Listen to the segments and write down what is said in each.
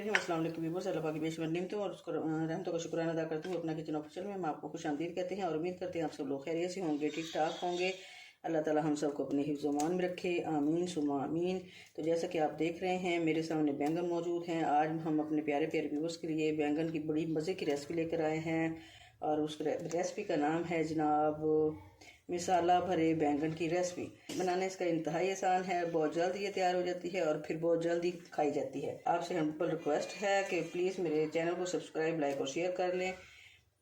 अस्सलाम वालेकुम व्यूअर्स, अल्लाह पाक की बेशुमार नेमतों और उसको रहमतों का शुक्राना अदा करते हुए अपना किचन ऑफिशियल में हम आपको खुशामदीद कहते हैं और उम्मीद करते हैं आप सब लोग खैरियत से होंगे, ठीक ठाक होंगे। अल्लाह ताला हम सबको अपने हिफ्ज़ व मान में रखे, आमीन सुमा आमीन। तो जैसा कि आप देख रहे हैं मेरे सामने बैंगन मौजूद हैं। आज हम अपने प्यारे प्यारे व्यूअर्स के लिए बैंगन की बड़ी मज़े की रेसिपी लेकर आए हैं और उस रेसिपी का नाम है जनाब मिसाला भरे बैंगन की रेसिपी। बनाने इसका इंतहाई आसान है, बहुत जल्द ये तैयार हो जाती है और फिर बहुत जल्दी खाई जाती है। आपसे हम्बल रिक्वेस्ट है कि प्लीज़ मेरे चैनल को सब्सक्राइब, लाइक और शेयर कर लें।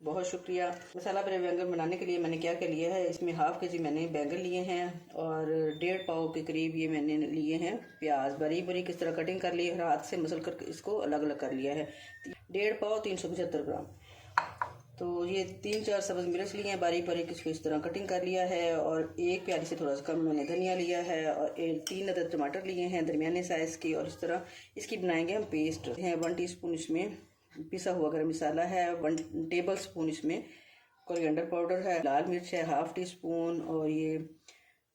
बहुत शुक्रिया। मसाला भरे बैंगन बनाने के लिए मैंने क्या क्या लिया है, इसमें हाफ़ के जी मैंने बैंगन लिए हैं और 1.5 पाव के करीब ये मैंने लिए हैं प्याज। बारीक बारीक इस तरह कटिंग कर ली है, हाथ से मसल कर इसको अलग अलग कर लिया है। 1.5 पाव 375 ग्राम। तो ये 3-4 सब्ज़ मिर्च लिए हैं, बारीक बारीक इसको इस तरह कटिंग कर लिया है और एक प्याली से थोड़ा सा कम मैंने धनिया लिया है और 3 अदद टमाटर लिए हैं दरमियाने साइज़ की। और इस तरह इसकी बनाएंगे हम पेस्ट है। 1 टीस्पून इसमें पिसा हुआ गरम मसाला है, 1 टेबल स्पून इसमें कोरिएंडर पाउडर है, लाल मिर्च है 1/2 टीस्पून और ये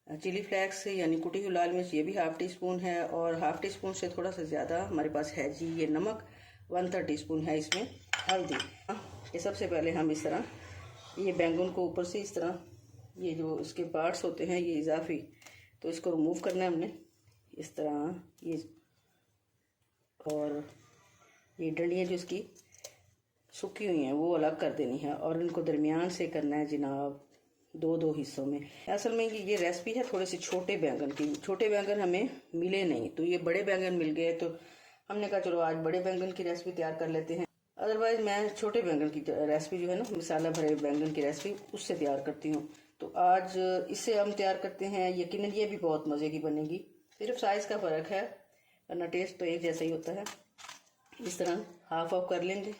चिली फ्लेक्स यानी कुटी हुई लाल मिर्च ये भी 1/2 टीस्पून है और 1/2 टीस्पून से थोड़ा सा ज़्यादा हमारे पास है जी ये नमक, 1/3 टीस्पून है इसमें हल्दी। ये सबसे पहले हम इस तरह ये बैंगन को ऊपर से इस तरह ये जो इसके पार्ट्स होते हैं ये इजाफी, तो इसको रिमूव करना है हमने इस तरह ये। और ये डंडियाँ जो इसकी सूखी हुई हैं वो अलग कर देनी है और इनको दरमियान से करना है जनाब 2-2 हिस्सों में। असल में ये रेसिपी है थोड़े से छोटे बैंगन की। छोटे बैंगन हमें मिले नहीं तो ये बड़े बैंगन मिल गए, तो हमने कहा चलो आज बड़े बैंगन की रेसिपी तैयार कर लेते हैं। अदरवाइज़ मैं छोटे बैंगन की रेसिपी जो है ना मसाला भरे बैंगन की रेसिपी उससे तैयार करती हूँ, तो आज इससे हम तैयार करते हैं। यकीनन ये भी बहुत मज़े की बनेगी, सिर्फ साइज़ का फ़र्क है वरना टेस्ट तो एक जैसा ही होता है। इस तरह हाफ ऑफ कर लेंगे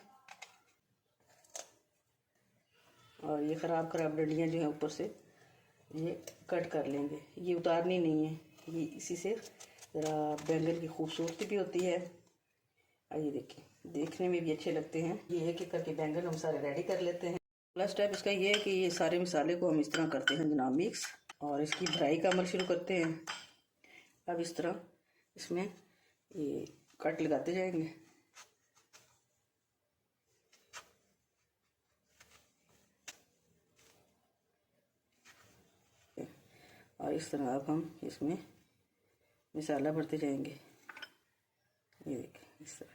और ये ख़राब डंडियाँ जो है ऊपर से ये कट कर लेंगे। ये उतारनी नहीं है, ये इसी से ज़रा बैंगन की खूबसूरती भी होती है। ये देखिए देखने में भी अच्छे लगते हैं। ये एक एक करके बैंगन हम सारे रेडी कर लेते हैं। पहला स्टेप इसका ये है कि ये सारे मसाले को हम इस तरह करते हैं जनाब मिक्स और इसकी भराई का अमल शुरू करते हैं। अब इस तरह इसमें ये कट लगाते जाएंगे और इस तरह अब हम इसमें मसाला भरते जाएंगे। ये देखिए इस तरह।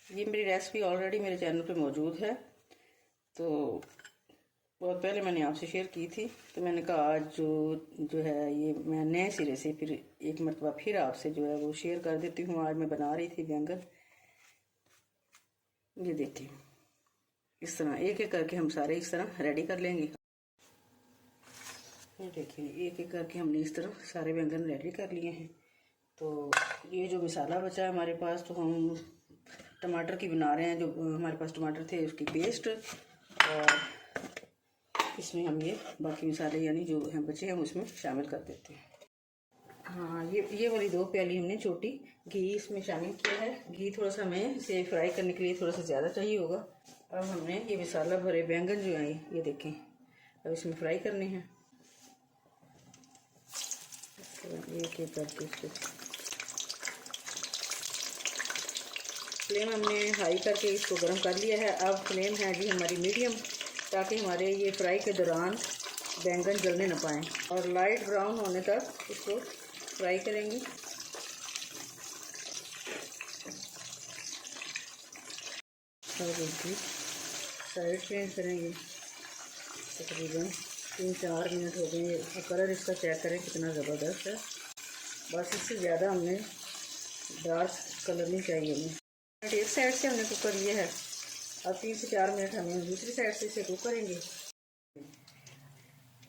ये मेरी रेसिपी ऑलरेडी मेरे चैनल पे मौजूद है, तो बहुत पहले मैंने आपसे शेयर की थी, तो मैंने कहा आज जो है ये मैं नए सिरे से फिर एक मरतबा फिर आपसे जो है वो शेयर कर देती हूँ। आज मैं बना रही थी बैंगन। ये देखिए इस तरह एक एक करके हम सारे इस तरह रेडी कर लेंगे। ये देखिए एक एक करके हमने इस तरह सारे बैंगन रेडी कर लिए हैं। तो ये जो मसाला बचा है हमारे पास, तो हम टमाटर की बना रहे हैं। जो हमारे पास टमाटर थे उसकी पेस्ट और इसमें हम ये बाकी मसाले यानी जो हैं बचे हैं उसमें शामिल कर देते हैं। हाँ ये वाली 2 प्याली हमने छोटी घी इसमें शामिल किया है। घी थोड़ा सा हमें इसे फ्राई करने के लिए थोड़ा सा ज़्यादा चाहिए होगा। अब हमने ये मसाला भरे बैंगन जो हैं ये देखें अब इसमें फ्राई करने हैं। एक एक करके इसको फ्लेम हमने हाई करके इसको गर्म कर लिया है। अब फ्लेम है जी हमारी मीडियम, ताकि हमारे ये फ्राई के दौरान बैंगन जलने न पाएँ और लाइट ब्राउन होने तक इसको फ्राई करेंगे। और इसकी साइड चेंज करेंगे। तकरीबन 3-4 मिनट हो गए। कलर इसका चेक करें कितना ज़बरदस्त है। बस इससे ज़्यादा हमने डार्क कलर नहीं चाहिए हमें। एक साइड से हमने कुक कर लिया है, अब 3 से 4 मिनट हमें दूसरी साइड से इसे कुक करेंगे।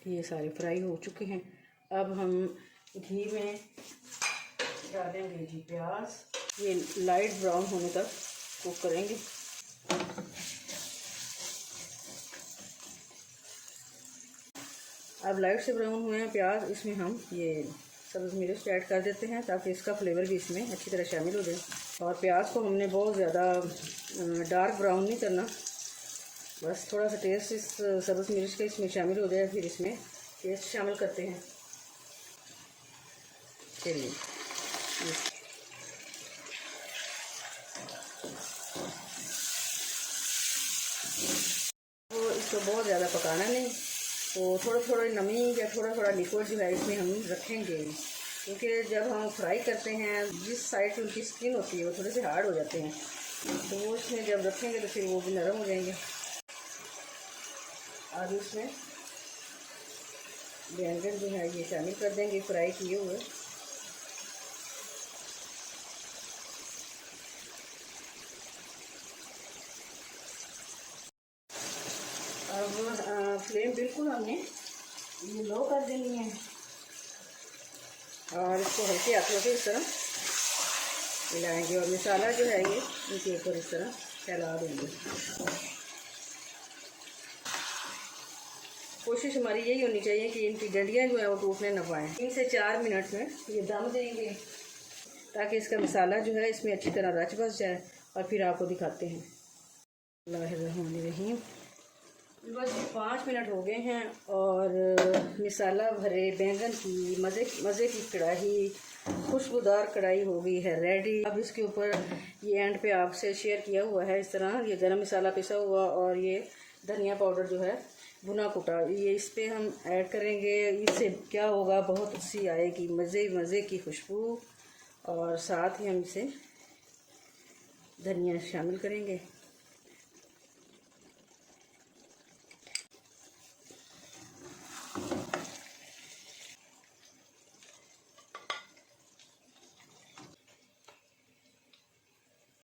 ये सारे फ्राई हो चुके हैं। अब हम घी में डालेंगे जी प्याज। ये लाइट ब्राउन होने तक कुक करेंगे। अब लाइट से ब्राउन हुए हैं प्याज, इसमें हम ये सब्ज़ मिर्च ऐड कर देते हैं ताकि इसका फ्लेवर भी इसमें अच्छी तरह शामिल हो जाए। और प्याज को हमने बहुत ज़्यादा डार्क ब्राउन नहीं करना, बस थोड़ा सा टेस्ट इस सब्ज़ मिर्च का इसमें शामिल हो जाए, फिर इसमें पेस्ट शामिल करते हैं। चलिए इसको बहुत ज़्यादा पकाना नहीं, तो थोड़ा थोड़ा नमी या थोड़ा थोड़ा लिक्विड जो है इसमें हम रखेंगे, क्योंकि जब हम फ्राई करते हैं जिस साइड से उनकी स्किन होती है वो थोड़े से हार्ड हो जाते हैं, तो वो इसमें जब रखेंगे तो फिर वो भी नरम हो जाएंगे। अब इसमें बैंगन जो है ये शामिल कर देंगे फ्राई किए हुए। अब फ्लेम बिल्कुल हमने ये लो कर देनी है और इसको हल्के हाथों से इस तरह मिलाएंगे और मसाला जो है ये इनके ऊपर इस तरह फैला देंगे। कोशिश हमारी यही होनी चाहिए कि इनकी डंडियाँ जो है वो टूटने न पाएँ। 3 से 4 मिनट में ये दम देंगे ताकि इसका मसाला जो है इसमें अच्छी तरह रच बस जाए, और फिर आपको दिखाते हैं। बिस्मिल्लाहिर्रहमानिर्रहीम। बस 5 मिनट हो गए हैं और मसाला भरे बैंगन की मज़े की कढ़ाई, खुशबूदार कढ़ाई हो गई है रेडी। अब इसके ऊपर ये एंड पे आपसे शेयर किया हुआ है इस तरह ये गरम मसाला पिसा हुआ और ये धनिया पाउडर जो है भुना कुटा, ये इस पे हम ऐड करेंगे। इससे क्या होगा, बहुत अच्छी आएगी मज़े की खुशबू, और साथ ही हम इसे धनिया शामिल करेंगे।